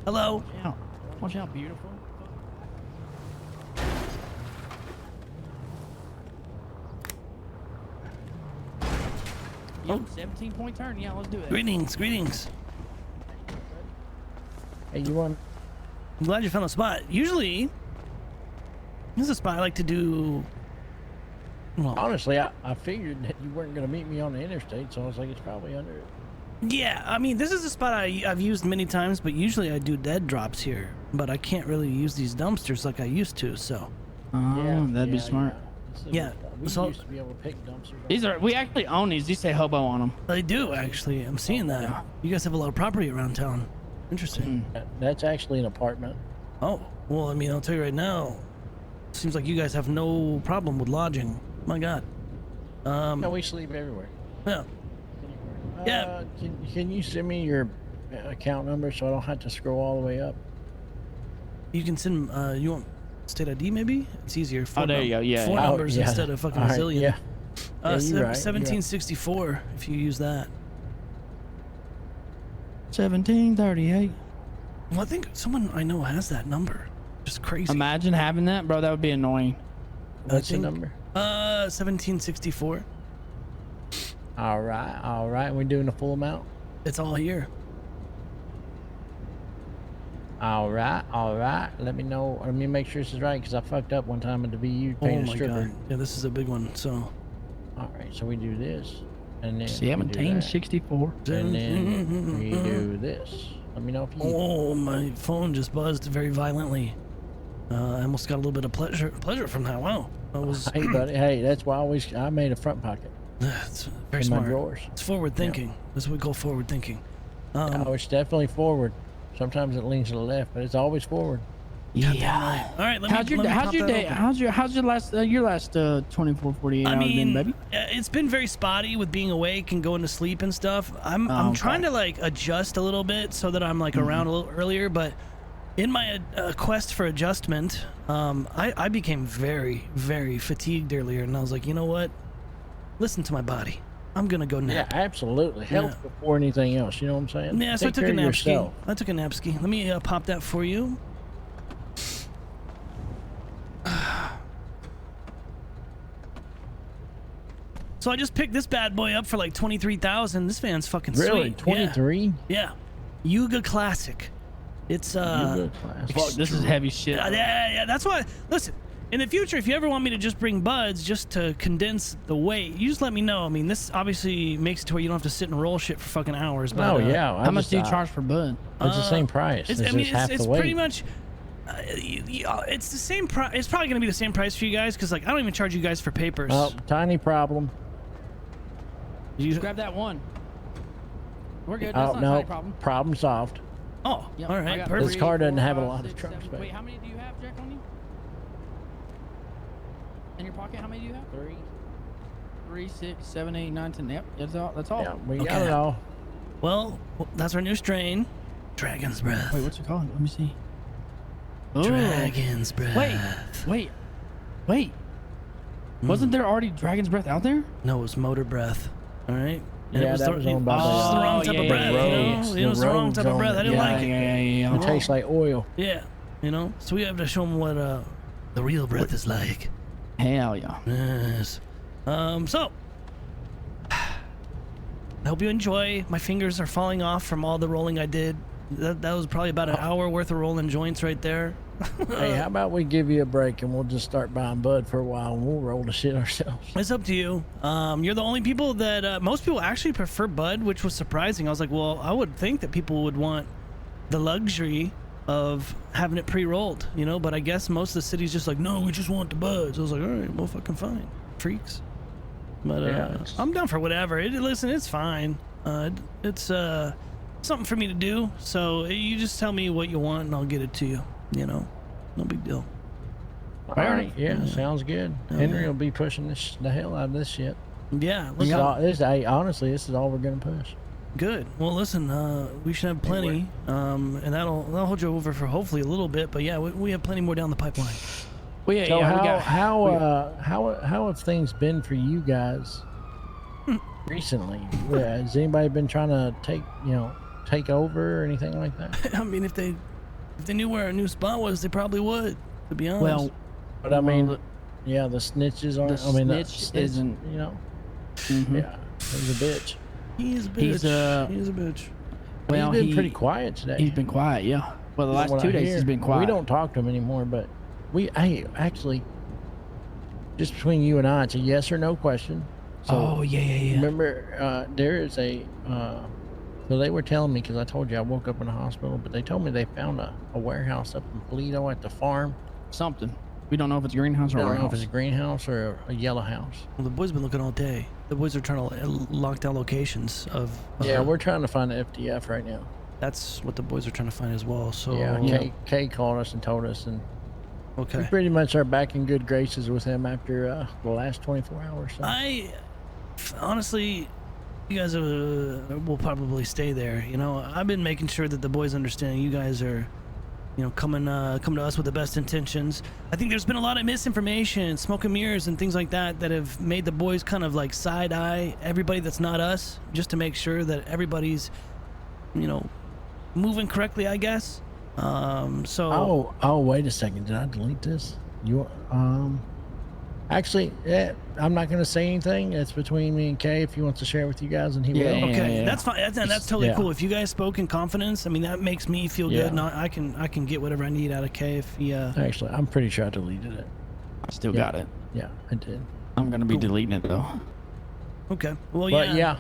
Hello. Watch out. Watch out, beautiful. Yo, 17-point turn. Yeah, let's do it. Greetings, greetings. Hey, you want? I'm glad you found a spot. Usually, this is a spot I like to do. Well, Honestly, I figured that you weren't going to meet me on the interstate, so I was like, it's probably under it. yeah, I mean, this is a spot I've used many times, but usually I do dead drops here. But I can't really use these dumpsters like I used to, so. Oh, that'd be smart. Yeah, We so- used to be able to pick dumpsters. These are, we actually own these. These say hobo on them. I do, actually. I'm seeing that. Yeah. You guys have a lot of property around town. Interesting. That's actually an apartment. Oh, well, I mean, I'll tell you right now, seems like you guys have no problem with lodging. My God. No, we sleep everywhere. Yeah. Yeah. Can you send me your account number so I don't have to scroll all the way up? You can send, you want state ID maybe? It's easier. Oh, there you go. Yeah. Four yeah. numbers yeah. instead of fucking All right, a zillion. Yeah. Yeah, you're right, 1764 if you use that. 1738. Well, I think someone I know has that number. Just crazy. Imagine having that, bro. That would be annoying. What's the think- number? 1764. All right. We're doing the full amount. It's all here. All right. Let me know. Let me make sure this is right because I fucked up one time at the VU Oh paying a my stripper. God. Yeah, this is a big one. So. All right, so we do this, and then we do that, 1764. and then we do this. Let me know if you. Oh, my phone just buzzed very violently. I almost got a little bit of pleasure from that. Wow. That was. Hey, buddy. Hey, that's why I made a front pocket It's very in smart. my drawers. It's forward thinking. That's what we call forward thinking. Oh, it's definitely forward. Sometimes it leans to the left, but it's always forward. Yeah. All right. How's your day? How's your last 24, 48 I hours mean, been, baby? it's been very spotty with being awake and going to sleep and stuff. I'm okay. trying to like adjust a little bit so that I'm like around a little earlier. But in my quest for adjustment, I became very, very fatigued earlier, and I was like, you know what? Listen to my body. I'm gonna go Yeah, nap. absolutely. Health before anything else. You know what I'm saying? Yeah, so I Take took a care of nap ski. yourself. I took a nap ski. Let me pop that for you. So I just picked this bad boy up for like 23,000. This van's fucking Really? sweet. 23? Yeah. Yuga Classic. It's Fuck, this is heavy shit. yeah. That's why. Listen, in the future, if you ever want me to just bring buds just to condense the weight, you just let me know. I mean, this obviously makes it to where you don't have to sit and roll shit for fucking hours. But, Oh yeah. How much do you charge for bud? It's the same price. It's, It's I mean, just half it's the weight. pretty much. It's the same price. It's probably gonna be the same price for you guys because like I don't even charge you guys for papers. Oh, tiny problem. You, Grab that one. We're good. That's Oh not a no. tiny problem. Problem solved. oh, Yep, all I right, got perfect. This car doesn't 3, 4, have a 5, lot of 6, trunk 7. space. Wait, how many do you have, Jack, on you? In your pocket, how many do you have? 3. 3, 6, 7, 8, 9, 10. Yep, that's all. That's all. Yeah, we got Okay. it all. Well, that's our new strain, Dragon's Breath. Wait, what's it called? Let me see. Oh. Dragon's Breath. Wait. Wasn't there already Dragon's Breath out there? No, it was Motor Breath. All right. And Yeah, that was owned by it was just the wrong type of breath. Rogues. It was the wrong type of Rogues breath. I owned it. didn't like it. Yeah. It tastes like oil. Yeah, So we have to show them what the real breath is like. Hell yeah. Yes. So I hope you enjoy. My fingers are falling off from all the rolling I did. That was probably about an hour worth of rolling joints right there. Hey, how about we give you a break and we'll just start buying bud for a while and we'll roll the shit ourselves. It's up to you. You're the only people that most people actually prefer bud, which was surprising. I was like, well, I would think that people would want the luxury of having it pre-rolled, but I guess most of the city's just like, no, we just want the buds. I was like, all right, well, fucking fine, freaks. But Yeah, I'm down for whatever. Listen, it's fine. It's something for me to do. So you just tell me what you want and I'll get it to you. No big deal. All right, yeah, sounds good. Henry will be pushing the hell out of this shit. Yeah, Honestly, this is all we're gonna push. good. Well, listen, we should have plenty, and that'll hold you over for hopefully a little bit. But yeah, we have plenty more down the pipeline. Well, yeah, So yeah. how have things been for you guys recently? Has anybody been trying to take over or anything like that? I mean, if they If they knew where our new spot was, they probably would, to be honest. Well, But I mean, yeah, the snitches aren't. the I mean, snitch isn't. You know. Mhm. Yeah, he's a bitch. he's a bitch. he's, He's a bitch. Well, He's been pretty quiet today. He's been quiet, yeah. Well, the From last what 2 I days hear. he's been quiet. We don't talk to him anymore, but hey, actually, just between you and I, it's a yes or no question. So Oh yeah. remember, there is a. So they were telling me, because I told you I woke up in the hospital, but they told me they found a warehouse up in Toledo at the farm. Something. We don't know if it's a greenhouse or I a don't know if warehouse. it's a greenhouse or a yellow house. Well, the boys been looking all day. The boys are trying to lock down locations of. Yeah, we're trying to find the FDF right now. That's what the boys are trying to find as well. So. Yeah, Kay called us and told us, and we Okay. pretty much are back in good graces with him after the last 24 hours. So. Honestly, you guys will probably stay there. You know, I've been making sure that the boys understand you guys are, you know, coming to us with the best intentions. I think there's been a lot of misinformation, smoke and mirrors, and things like that that have made the boys kind of like side eye everybody that's not us, just to make sure that everybody's, you know, moving correctly, I guess. So. Oh, wait a second. Did I delete this? Actually, yeah, I'm not going to say anything. It's between me and Kay. If he wants to share it with you guys, and he will. Okay, Yeah. that's fine. That's totally Yeah. cool. If you guys spoke in confidence, I mean, that makes me feel Yeah. good. And I can get whatever I need out of Kay if he. Actually, I'm pretty sure I deleted it. I still Yeah. got it. Yeah, I did. I'm gonna be deleting it though. Okay. Well, But yeah.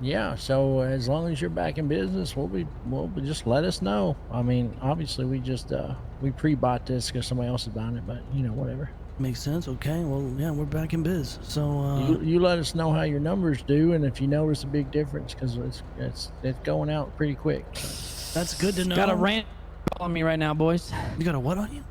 yeah. So as long as you're back in business, we'll just let us know. I mean, obviously, we just we pre-bought this because somebody else is buying it, but you know, whatever. Makes sense. Okay. Well, yeah, we're back in biz. So. You let us know how your numbers do, and if you notice a big difference, because it's going out pretty quick. That's good to know. Got a random calling me right now, boys. You got a what on you?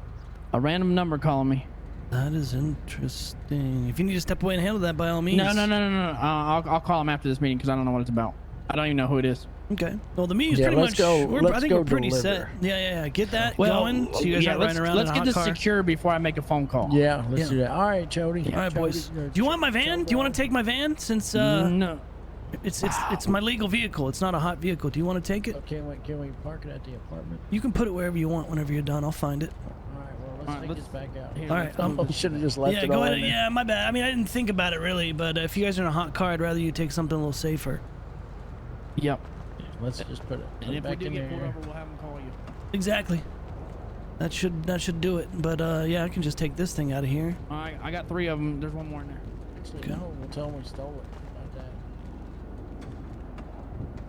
A random number calling me. That is interesting. If you need to step away and handle that, by all means. No. I'll call him after this meeting because I don't know what it's about. I don't even know who it is. Okay. Well, the meeting's Yeah, pretty let's much. go- I let's think go we're pretty deliver. set. Yeah. Get that going. So you guys aren't let's, riding around let's in a get hot this car. secure before I make a phone call. Yeah, let's Yeah. do that. All right, Chodie. All right, boys. Do you want my van? Do you want to take my van? Since No. it's my legal vehicle. It's not a hot vehicle. Do you want to take it? Can we park it at the apartment? You can put it wherever you want. Whenever you're done, I'll find it. All right, well, let's All right, take let's- this back out. Here, All right. I should have just left Yeah, it go all ahead. in there. Yeah, my bad. I mean, I didn't think about it really, but if you guys are in a hot car, I'd rather you take something a little safer. Yep. Let's just put it And if we back do in get pulled there. over, we'll have him call you. Exactly. That should do it. But yeah, I can just take this thing out of here. All right, I got 3 of them. There's one more in there. Actually, Okay. no, we'll tell him we stole it. How about that?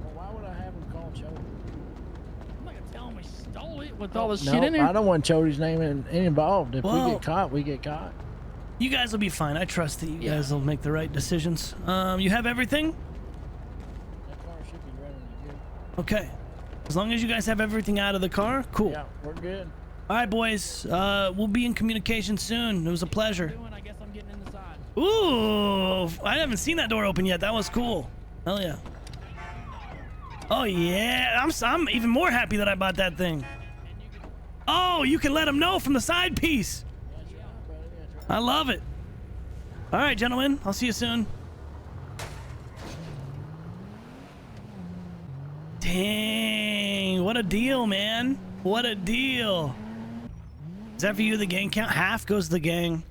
Well, why would I have him call Chodie? I'm not gonna tell him we stole it with all this No, shit in there. I don't want Chodie's name involved. If we Well- get caught, we get caught. You guys will be fine. I trust that you Yeah. guys will make the right decisions. You have everything? That car should be running good. Okay. As long as you guys have everything out of the car, cool. Yeah, we're good. All right, boys. We'll be in communication soon. It was a pleasure. I guess I'm getting in the side. Ooh, I haven't seen that door open yet. That was cool. Hell yeah. Oh yeah, I'm even more happy that I bought that thing. Oh, you can let them know from the side piece. I love it. All right, gentlemen. I'll see you soon. Dang, what a deal, man. What a deal. Is that for you, the gang count? Half goes to the gang.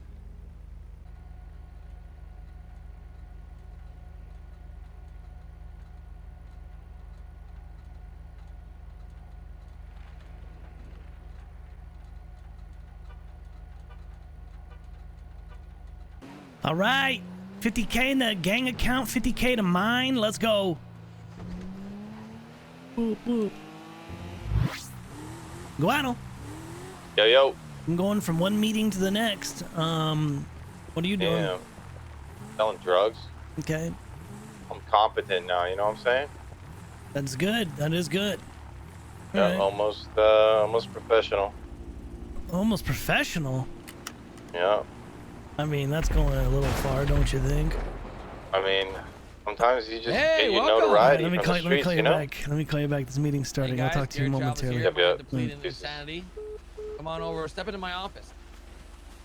All right, 50K in the gang account, 50K to mine. Let's go. Boop, boop. Guano. Yo. I'm going from one meeting to the next. What are you doing? Damn. Selling drugs. Okay, I'm competent now, you know what I'm saying? that's good. That is good. All Yeah, right. almost professional. Almost professional. Yeah. I mean, that's going a little far, don't you think? I mean, sometimes you just Hey, get your welcome. notoriety Let me from call, the let me streets, call you you know? back. Let me call you back. This meeting's starting. I'll talk to you momentarily. Yep, yep. Pleading Pieces. insanity. Come on over. Step into my office.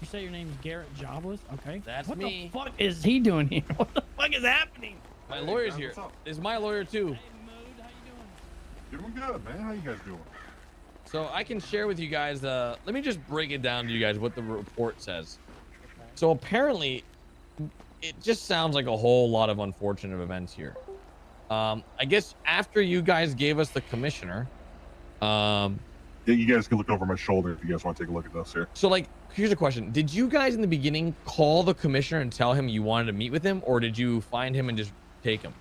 You say your name's Garrett Jobless? Okay. That's what me. What the fuck is he doing here? What the What is happening? My lawyer's here. This is my lawyer too. Hey, Mood, how you doing? Doing good, man. How you guys doing? So I can share with you guys. Let me just break it down to you guys what the report says. So apparently, it just sounds like a whole lot of unfortunate events here. I guess after you guys gave us the commissioner, Yeah, you guys can look over my shoulder if you guys want to take a look at this here. so like, here's a question. Did you guys in the beginning call the commissioner and tell him you wanted to meet with him, or did you find him and just take him?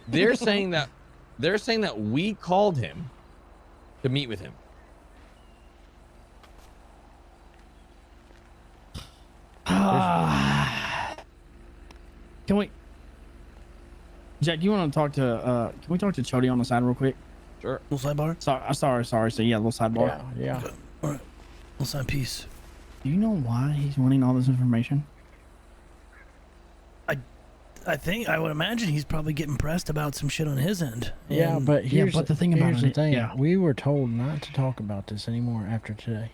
They're saying that we called him to meet with him. Can we, Jack? Do you want to talk to? Can we talk to Chodie on the side real quick? Sure. Little sidebar. Sorry. So yeah, little sidebar. Yeah. All right. Little side piece. Do you know why he's wanting all this information? I would imagine he's probably getting pressed about some shit on his end. Yeah, And but here's the thing about here's the it, thing. yeah. We were told not to talk about this anymore after today.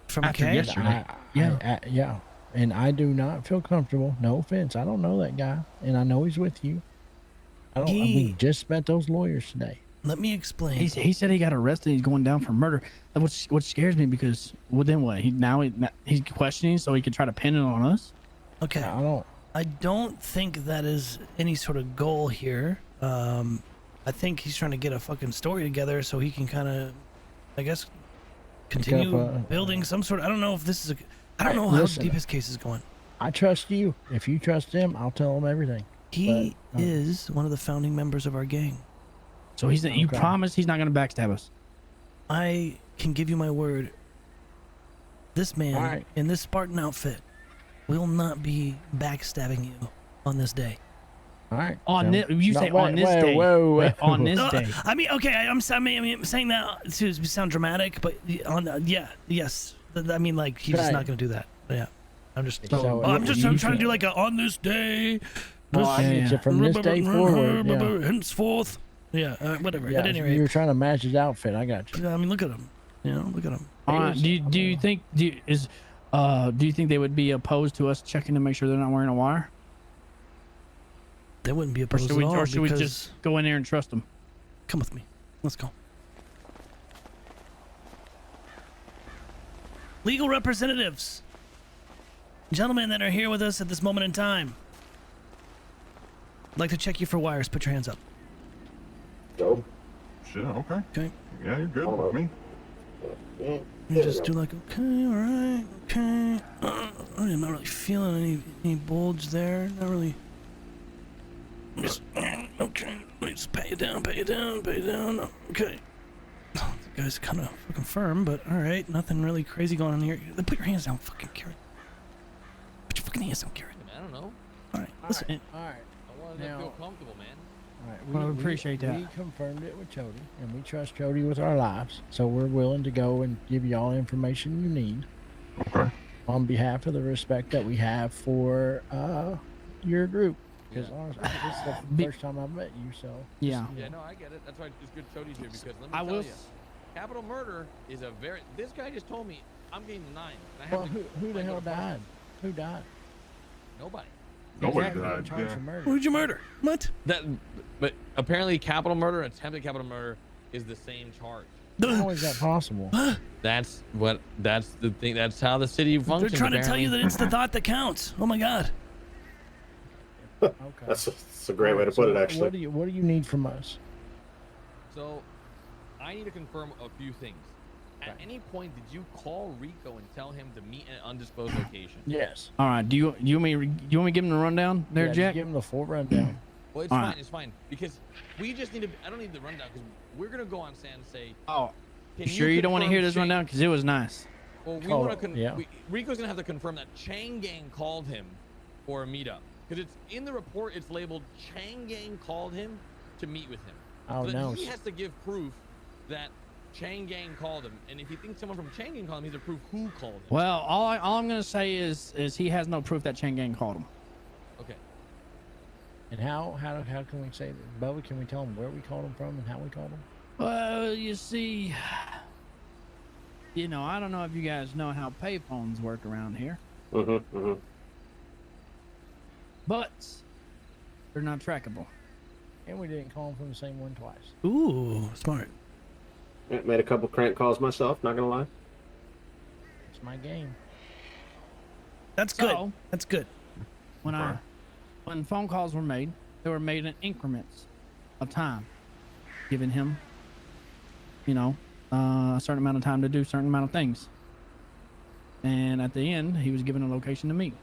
from after Kay? yesterday. Yeah. And I do not feel comfortable. No offense. I don't know that guy, and I know he's with you. We just met those lawyers today. Let me explain. He said he got arrested. He's going down for murder. Which scares me because well then what? He's questioning so he could try to pin it on us. Okay. I don't think that is any sort of goal here. I think he's trying to get a fucking story together so he can kind of, I guess, continue building some sort of. I don't know if this is I don't know how deep his case is going. I trust you. If you trust him, I'll tell him everything. He is one of the founding members of our gang. So you promise he's not going to backstab us? I can give you my word. This man in this Spartan outfit will not be backstabbing you on this day. All right. On this day. Whoa. On this day. I mean, okay. I'm saying that to sound dramatic, but yes. I mean, like he's just not going to do that. Yeah. I'm just trying to do like a on this day. From this day forward. Henceforth. Yeah. Whatever. At any rate. You were trying to match his outfit. I got you. I mean, look at him. Look at him. Do you think they would be opposed to us checking to make sure they're not wearing a wire? They wouldn't be opposed at all. Or should we just go in there and trust them? Come with me. Let's go. Legal representatives, gentlemen that are here with us at this moment in time, I'd like to check you for wires. Put your hands up. Go. Shit, okay. Okay. Yeah, you're good with me. You just do like, okay, all right, okay. I'm not really feeling any bulge there. Not really. Just, okay. Let me just pay you down. Okay. The guy's kind of fucking firm, but all right. Nothing really crazy going on here. Put your hands down, fucking Garrett. Put your fucking hands down, Garrett. I don't know. All right. Listen. All right. I wanted to feel comfortable, man. All right, I appreciate that. We confirmed it with Chodie, and we trust Chodie with our lives, so we're willing to go and give you all the information you need. Okay. On behalf of the respect that we have for your group, because honestly, this is the first time I've met you, so. Yeah. Yeah, no, I get it. That's why it's good Chodie's here because let me tell you, capital murder is a very. This guy just told me I'm getting the 9. Well, who the hell died? Who died? Nobody. Nobody died. Charged for murder. Who'd you murder? What? But apparently, capital murder, attempted capital murder, is the same charge. How is that possible? That's the thing. That's how the city functions. They're trying to tell you apparently. that it's the thought that counts. Oh my God. Okay. That's a great way to put it, actually. What do you need from us? So, I need to confirm a few things. At any point, did you call Rico and tell him to meet at an undisclosed location? Yes. All right. Do you want me to give him the rundown there, Yeah, Jack? just give him the full rundown. Well, it's All fine. right. It's fine because we just need to. I don't need the rundown because we're gonna go on stand and say. Oh, Can sure you don't want to confirm hear this Chang- rundown because it was nice. Well, we want to. yeah. Rico's gonna have to confirm that Chang Gang called him for a meetup because it's in the report. It's labeled Chang Gang called him to meet with him. Oh, So no. he has to give proof that Chang Gang called him, and if he thinks someone from Chang Gang called him, he has to prove who called him. Well, all I'm gonna say is he has no proof that Chang Gang called him. Okay. And how can we say that? Bubba, can we tell him where we called him from and how we called him? Well, you see, I don't know if you guys know how payphones work around here, but they're not trackable. And we didn't call them from the same one twice. Ooh, smart. Yeah, made a couple crank calls myself, not gonna lie. It's my game. That's good. So- That's good. When phone calls were made, they were made in increments of time, giving him, a certain amount of time to do a certain amount of things. And at the end, he was given a location to meet.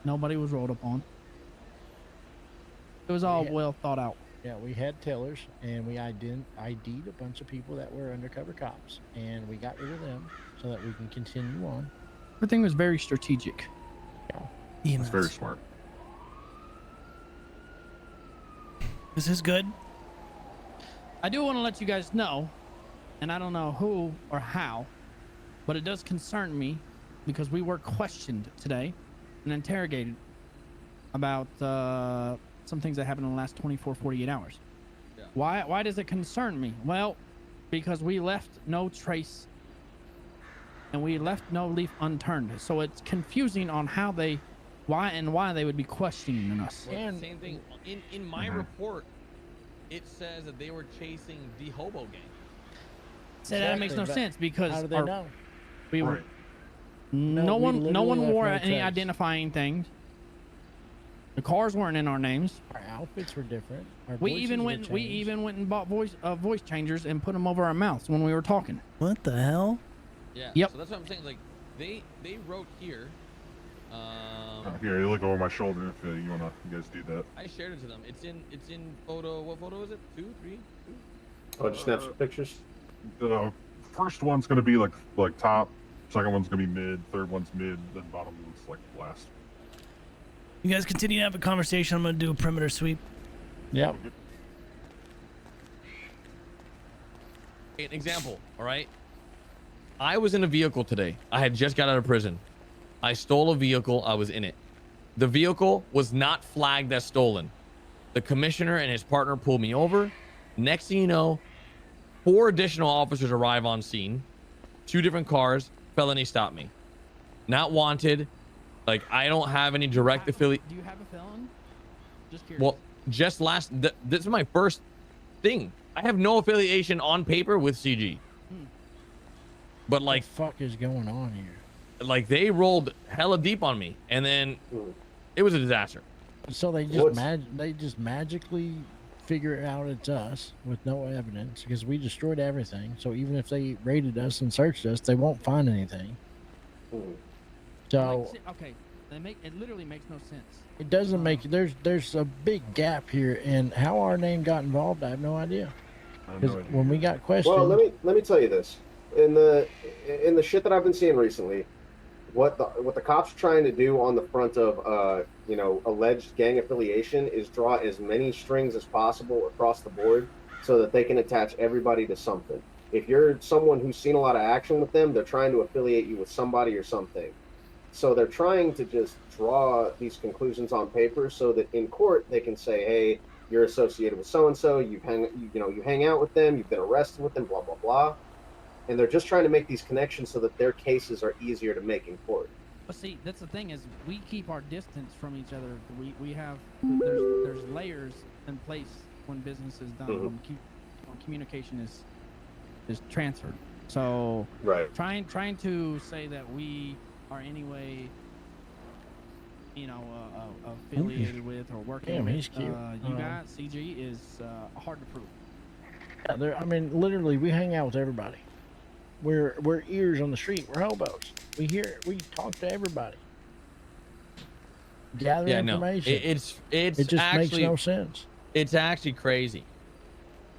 Nobody was rolled upon. It was all well thought out. Yeah, we had tellers, and we ID'd a bunch of people that were undercover cops, and we got rid of them so that we can continue on. Everything was very strategic. It's very smart. This is good. I do want to let you guys know, and I don't know who or how, but it does concern me because we were questioned today and interrogated about some things that happened in the last 24, 48 hours. Yeah. Why does it concern me? Well, because we left no trace and we left no leaf unturned. So it's confusing on why they would be questioning us. Well, And- same thing. In my report, it says that they were chasing the hobo gang. So that makes no Exactly, but sense because How do they know? we were Right. no we one literally left wore no any trace. identifying things. The cars weren't in our names. Our outfits were different. Our We voices even were went changed. and bought voice changers and put them over our mouths when we were talking. What the hell? Yeah. Yep. So that's what I'm saying. Like they wrote here. Here, you look over my shoulder if you guys do that. I shared it to them. It's in photo. What photo is it? 2, 3, 2? Oh, just snap some pictures. The first one's gonna be like top, second one's gonna be mid, third one's mid, then bottom one's like last. You guys continue to have a conversation. I'm gonna do a perimeter sweep. Yep. An example. All right. I was in a vehicle today. I had just got out of prison. I stole a vehicle. I was in it. The vehicle was not flagged as stolen. The commissioner and his partner pulled me over. Next thing you know, 4 additional officers arrive on scene. 2 different cars. Felony stopped me. Not wanted. Like, I don't have any direct affiliate. Do you have a felon? Just curious. Well, just this is my first thing. I have no affiliation on paper with CG. But like, What the fuck is going on here? like they rolled hella deep on me, and then it was a disaster. So they What's- just magically figure out it's us with no evidence because we destroyed everything. So even if they raided us and searched us, they won't find anything. So okay, it literally makes no sense. it doesn't make there's a big gap here, and how our name got involved, I have no idea. I have Because no idea. when we got questioned, Well, let me tell you this. In the shit that I've been seeing recently, what the cops are trying to do on the front of alleged gang affiliation is draw as many strings as possible across the board so that they can attach everybody to something. If you're someone who's seen a lot of action with them, they're trying to affiliate you with somebody or something. So they're trying to just draw these conclusions on paper so that in court they can say, hey, you're associated with so and so, you hang out with them, you've been arrested with them, blah blah blah. And they're just trying to make these connections so that their cases are easier to make in court. But see, that's the thing is we keep our distance from each other. We have there's layers in place when business is done, when communication is transferred. So Right. trying to say that we are anyway, affiliated with or working Damn, with he's cute. you guys, CG is hard to prove. yeah, I mean, literally, we hang out with everybody. We're ears on the street. We're hobos. We talk to everybody. Gather Yeah, no, information. it just actually makes no sense. It's actually crazy.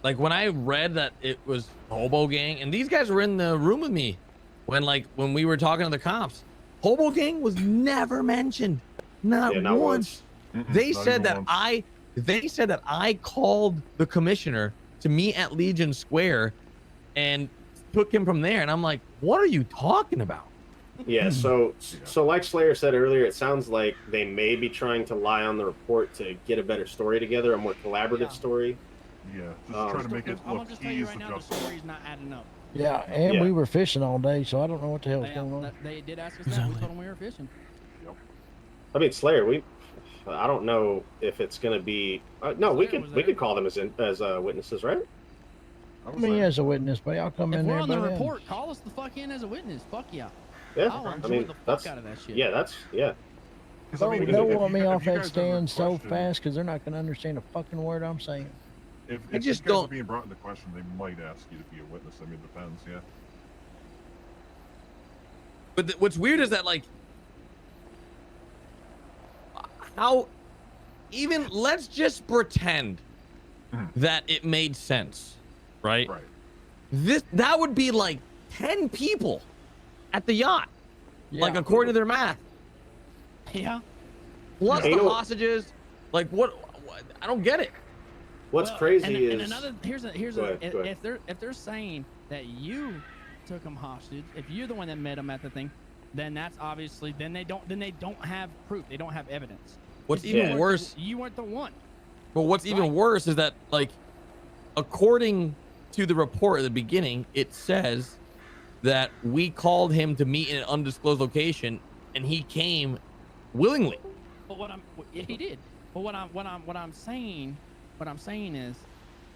Like when I read that it was Hobo Gang, and these guys were in the room with me when we were talking to the cops. Hobo Gang was never mentioned, not once. They Not said even that I called the commissioner to meet at Legion Square, and took him from there. And I'm like, what are you talking about? Yeah, so like Slayer said earlier, it sounds like they may be trying to lie on the report to get a better story together, a more collaborative story. Yeah, just trying to make it I'm look gonna just tell you easy right to now, the justice. story's not adding up. Yeah, and Yeah. we were fishing all day, so I don't know what the hell's going on. They did ask us that. We told them we were fishing. I mean, Slayer, I don't know if it's gonna be. No, we Slayer was could there. call them as witnesses, right? I I was mean, there. as a witness, but y'all come If in we're there. on the by then. report, call us the fuck in as a witness. Fuck yeah. Yeah, I'll enjoy I mean, the fuck that's out of that shit. yeah, that's yeah. 'Cause, I mean, They'll if want you me guys- off if you that guys have a stand so question- fast because they're not going to understand a fucking word I'm saying. If I if just you guys don't- are being brought into question, they might ask you to be a witness. I mean, it depends. Yeah. But what's weird is that, like, how even let's just pretend Mhm. that it made sense, right? Right. That would be like 10 people at the yacht, like Yeah. according to their math, Yeah. plus Yeah. the You know- hostages. Like, what? I don't get it. What's Well, crazy and is another here's Go ahead, if, go ahead. if they're saying that you took them hostage, if you're the one that met them at the thing, then that's obviously then they don't have proof. They don't have evidence. What's 'Cause you even weren't worse, you weren't the one. but what's even Right. worse is that, like, according to the report at the beginning, it says that we called him to meet in an undisclosed location, and he came willingly. But he did. But what I'm saying is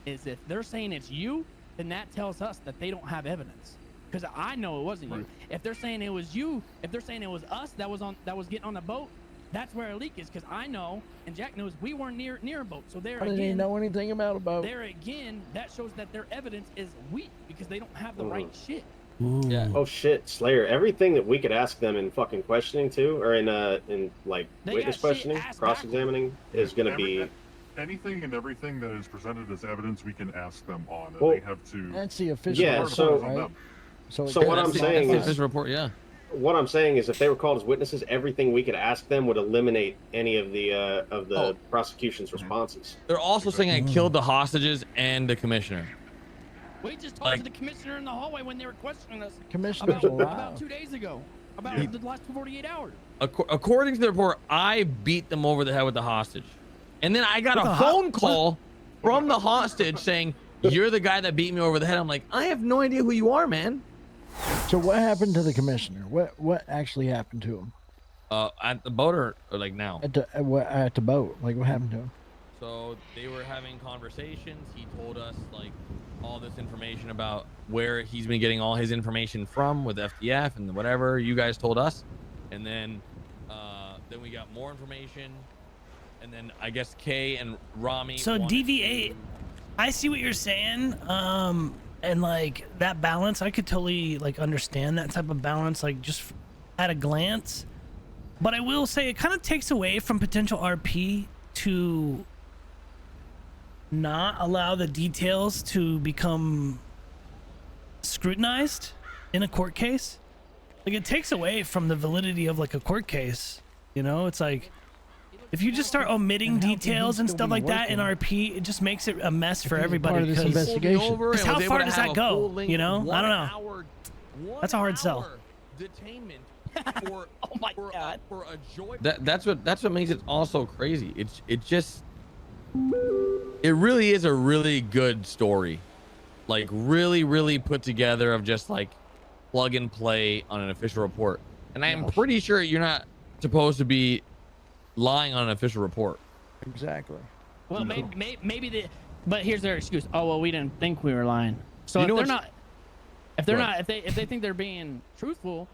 if they're saying it's you, then that tells us that they don't have evidence. Because I know it wasn't you. Right. If they're saying it was you, if they're saying it was us that was getting on the boat, that's where a leak is. Because I know and Jack knows we weren't near a boat. So there I didn't even again, know anything about a boat. there again, that shows that their evidence is weak because they don't have the right shit. Yeah. oh shit, Slayer. Everything that we could ask them in fucking questioning too, or in like They witness got shit questioning, asked cross-examining, is gonna be. Anything and everything that is presented as evidence, we can ask them on, and Well, they have to. That's the official Yeah, report, so- right? So, So what I'm That's the- saying that's the is- official report, yeah. What I'm saying is, if they were called as witnesses, everything we could ask them would eliminate any of the Oh. prosecution's responses. They're also saying I killed the hostages and the commissioner. We just talked Like- to the commissioner in the hallway when they were questioning us Commissioner's about alive. 2 days ago. About Yeah. the last 48 hours. According to the report, I beat them over the head with the hostage. And then I got With a the phone call from the hostage saying, "You're the guy that beat me over the head." I'm like, I have no idea who you are, man. So what happened to the commissioner? What actually happened to him At the boat or like now? at the boat? Like what happened to him? So they were having conversations. He told us like all this information about where he's been getting all his information from with FDF and whatever you guys told us. And then we got more information. And then I guess Kay and Rami. So wanted DV8, to- I see what you're saying. And like that balance, I could totally like understand that type of balance, like just at a glance. But I will say it kind of takes away from potential RP to not allow the details to become scrutinized in a court case. Like it takes away from the validity of like a court case. You know, it's like if you just start omitting And how can he details and still stuff be like that in working? RP, it just makes it a mess for he's a everybody. part of this Because investigation. Pulled me over 'Cause and how was able far to does have that a go, full-length you know? I don't know. 1 hour- That's a hard sell. 1 hour Detainment for Oh my God. for a joy. That's what makes it all so crazy. It really is a really good story, like really put together of just like plug and play on an official report. And I am pretty sure you're not supposed to be lying on an official report. Exactly. Well, maybe the. But here's their excuse. Oh well, we didn't think we were lying. So You if know they're what's- not, if they're Go not, if they think they're being truthful,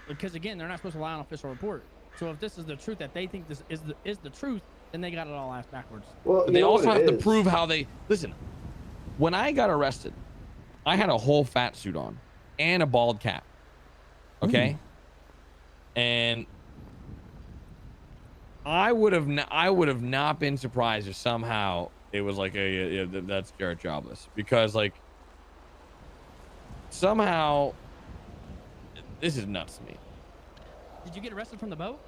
because again, they're not supposed to rely on official report. So if this is the truth that they think this is the truth, then they got it all ass backwards. Well, But you they know also what have it to is? prove how they listen. When I got arrested, I had a whole fat suit on and a bald cap. Okay, and I would have not been surprised if somehow it was like that's Garrett Jobless, because like somehow this is nuts to me. Did you get arrested from the boat?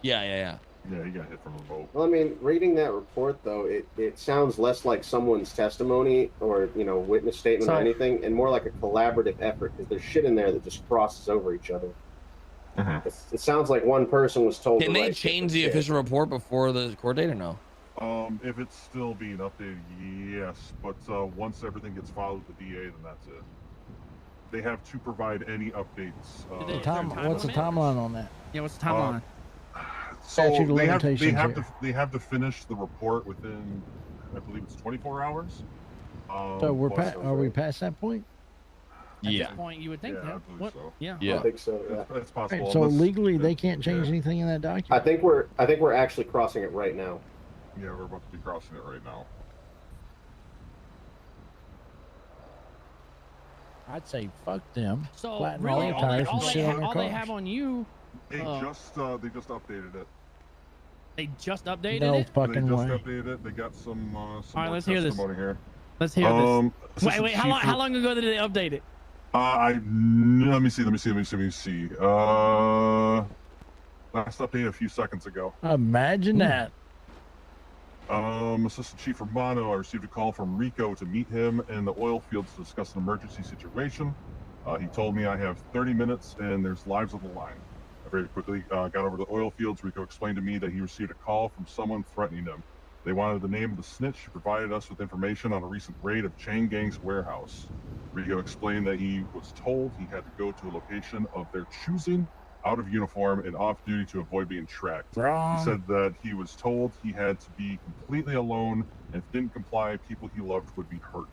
Yeah. Yeah, he got hit from a boat. Well, I mean, reading that report though, it sounds less like someone's testimony or witness statement or So- anything, and more like a collaborative effort because there's shit in there that just crosses over each other. Mhm. It sounds like one person was told. Can to they write change different the shit. official report before the court date or no? If it's still being updated, yes. But once everything gets filed with the DA, then that's it. They have to provide any updates. Did they- What's the limit? timeline on that? Yeah. What's the timeline? statute of limitations here. they have to finish the report within, I believe it's 24 hours. So but- are we past that point? At Yeah. this point, you would think Yeah, I that. believe What? so. Yeah. I Yeah. think so. Yeah. It's All possible. right, so unless- legally they can't change yeah. anything in that I document. think we're actually crossing it right now. Yeah, we're about to be crossing it right now. I'd say fuck them. So Flatten really, all the tires and sit on their all they cars. have on you, They just updated it. they just updated No it. fucking They just way. updated it. They got some All right, more let's hear this. testimony here. Let's hear this. Assistant Wait, Chief how long ago did they update it? let me see. Last update a few seconds ago. Imagine that. Assistant Chief Romano, I received a call from Rico to meet him in the oil fields to discuss an emergency situation. He told me I have 30 minutes and there's lives on the line. I very quickly got over to the oil fields. Rico explained to me that he received a call from someone threatening him. They wanted the name of the snitch who provided us with information on a recent raid of Chang Gang's warehouse. Rico explained that he was told he had to go to a location of their choosing, out of uniform and off duty to avoid being tracked. Wrong. He said that he was told he had to be completely alone, and if didn't comply, people he loved would be hurt.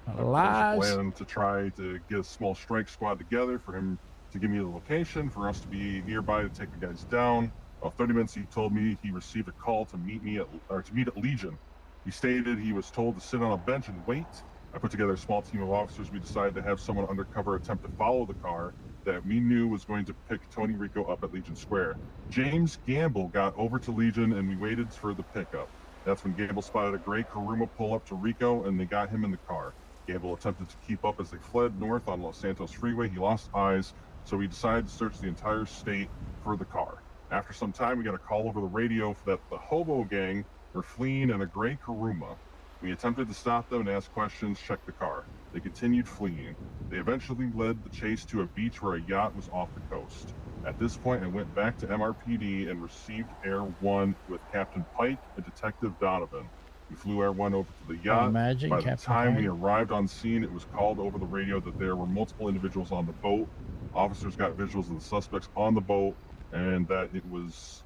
There was a Lies. plan to try to get a small strike squad together for him to give me the location, for us to be nearby to take the guys down. About 30 minutes, he told me he received a call to meet at Legion. He stated he was told to sit on a bench and wait. I put together a small team of officers. We decided to have someone undercover attempt to follow the car that we knew was going to pick Tony Rico up at Legion Square. James Gamble got over to Legion and we waited for the pickup. That's when Gamble spotted a gray Karuma pull up to Rico and they got him in the car. Gamble attempted to keep up as they fled north on Los Santos Freeway. He lost eyes, so we decided to search the entire state for the car. After some time, we got a call over the radio that the hobo gang were fleeing in a gray Karuma. We attempted to stop them and ask questions, check the car. They continued fleeing. They eventually led the chase to a beach where a yacht was off the coast. At this point, I went back to MRPD and received Air 1 with Captain Pike and Detective Donovan. We flew Air 1 over to the yacht. Imagine By the Captain time we Pike. arrived on scene, it was called over the radio that there were multiple individuals on the boat. Officers got visuals of the suspects on the boat, and that it was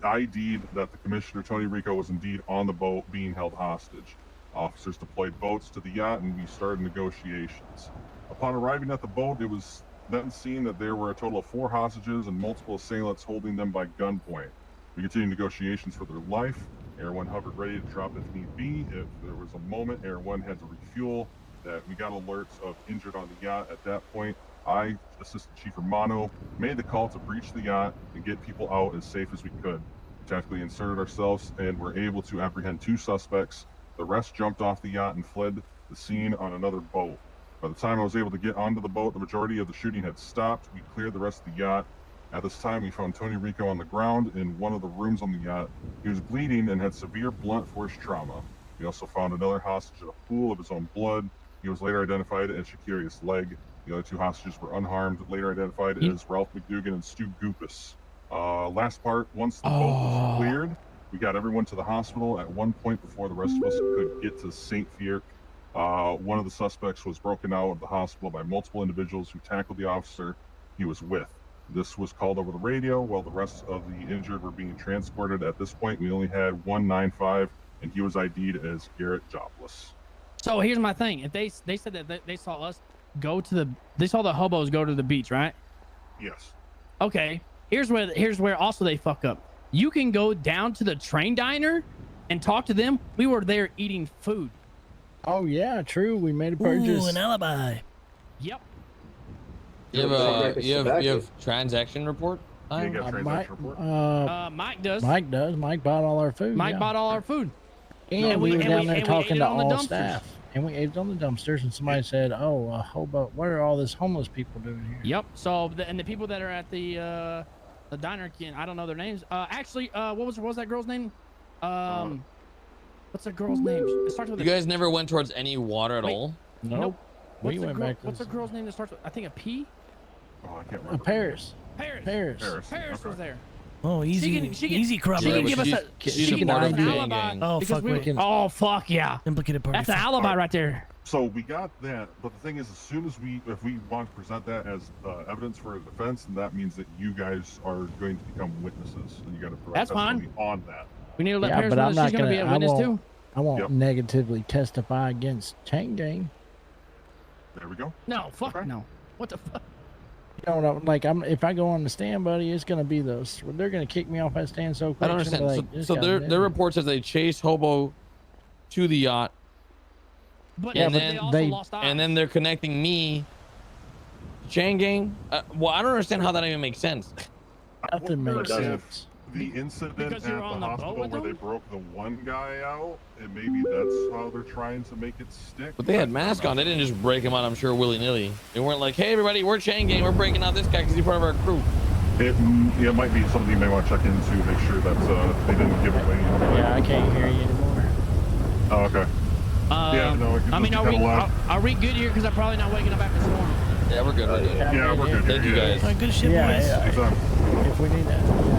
ID'd that the Commissioner Tony Rico was indeed on the boat being held hostage. Officers deployed boats to the yacht and we started negotiations. Upon arriving at the boat, it was then seen that there were a total of 4 hostages and multiple assailants holding them by gunpoint. We continued negotiations for their life. Air 1 hovered ready to drop if need be. If there was a moment Air 1 had to refuel, that we got alerts of injured on the yacht. At that point, I, Assistant Chief Romano, made the call to breach the yacht and get people out as safe as we could. We tactically inserted ourselves and were able to apprehend 2 suspects. The rest jumped off the yacht and fled the scene on another boat. By the time I was able to get onto the boat, the majority of the shooting had stopped. We cleared the rest of the yacht. At this time, we found Tony Rico on the ground in one of the rooms on the yacht. He was bleeding and had severe blunt force trauma. We also found another hostage in a pool of his own blood. He was later identified as Shakiria's leg. The other 2 hostages were unharmed, later identified as Ralph McDougan and Stu Goupus. Last part, once the boat was cleared, we got everyone to the hospital at one point before the rest of us could get to St. Fierc. One of the suspects was broken out of the hospital by multiple individuals who tackled the officer he was with. This was called over the radio while the rest of the injured were being transported. At this point, we only had 195, and he was ID'd as Garrett Jobless. So here's my thing. If they said that they saw us they saw the hobos go to the beach, right? Yes. Okay. Here's where also they fuck up. You can go down to the train diner and talk to them. We were there eating food. Oh yeah, true. We made a purchase. Ooh, an alibi. Yep. You have transaction report? You got Mike, transaction report? Mike does. Mike does. Mike bought all our food. Mike yeah. bought all our food. And we were down there talking to on the all dumpsters. staff. And we ate on the dumpsters, and somebody said, "Oh, hobo! What are all those homeless people doing here?" Yep. So the people that are at the diner, I don't know their names. What was that girl's name? What's that girl's name? It starts with You guys never went towards any water at all? Nope. We went back. What's the girl's name that starts with? I think a P. Oh, I can't remember. Paris. Paris. Was there. Oh, easy, She can easy crop. She can give us She's she a can part give of us an the alibi. gang. Oh, because fuck, we wait. oh fuck yeah. Implicated party. That's an Fuck. alibi right there. So we got that, but the thing is, as soon as if we want to present that as evidence for a defense, then that means that you guys are going to become witnesses, and you got to provide That's fine. testimony on that. We need to let Yeah, Paris but know I'm that she's not going to be gonna- a I witness won't- too. I won't Yep. negatively testify against Chang. There we go. No, fuck Okay. no. What the fuck? You know, like if I go on the stand, buddy, it's gonna be those. They're gonna kick me off that stand so quick. I don't it's gonna understand. be like, So this their guy's their dead. report says they chased Hobo to the yacht, But Yeah, yeah, but they also they- lost eyes. and then they're connecting me to Chang Gang. Well, I don't understand how that even makes sense. Nothing wonder makes if sense. The incident Because at you're the on the boat hospital with where they them? broke the one guy out, and maybe that's how they're trying to make it stick. But they had masks on. They didn't just break him out, I'm sure, willy-nilly. They weren't like, hey, everybody, we're Chang Gang. We're breaking out this guy because he's part of our crew. It might be something you may want to check into, make sure that they didn't give away. Yeah, I can't hear you anymore. Oh, okay. Yeah, no, it I mean, just kinda loud. are we good here? Because I'm probably not waking up after storm. Yeah, we're good. We're good. Yeah, we're good. Thank you, Yeah. guys. All right, good shit, Yeah, boys. yeah. Anytime. If we need that.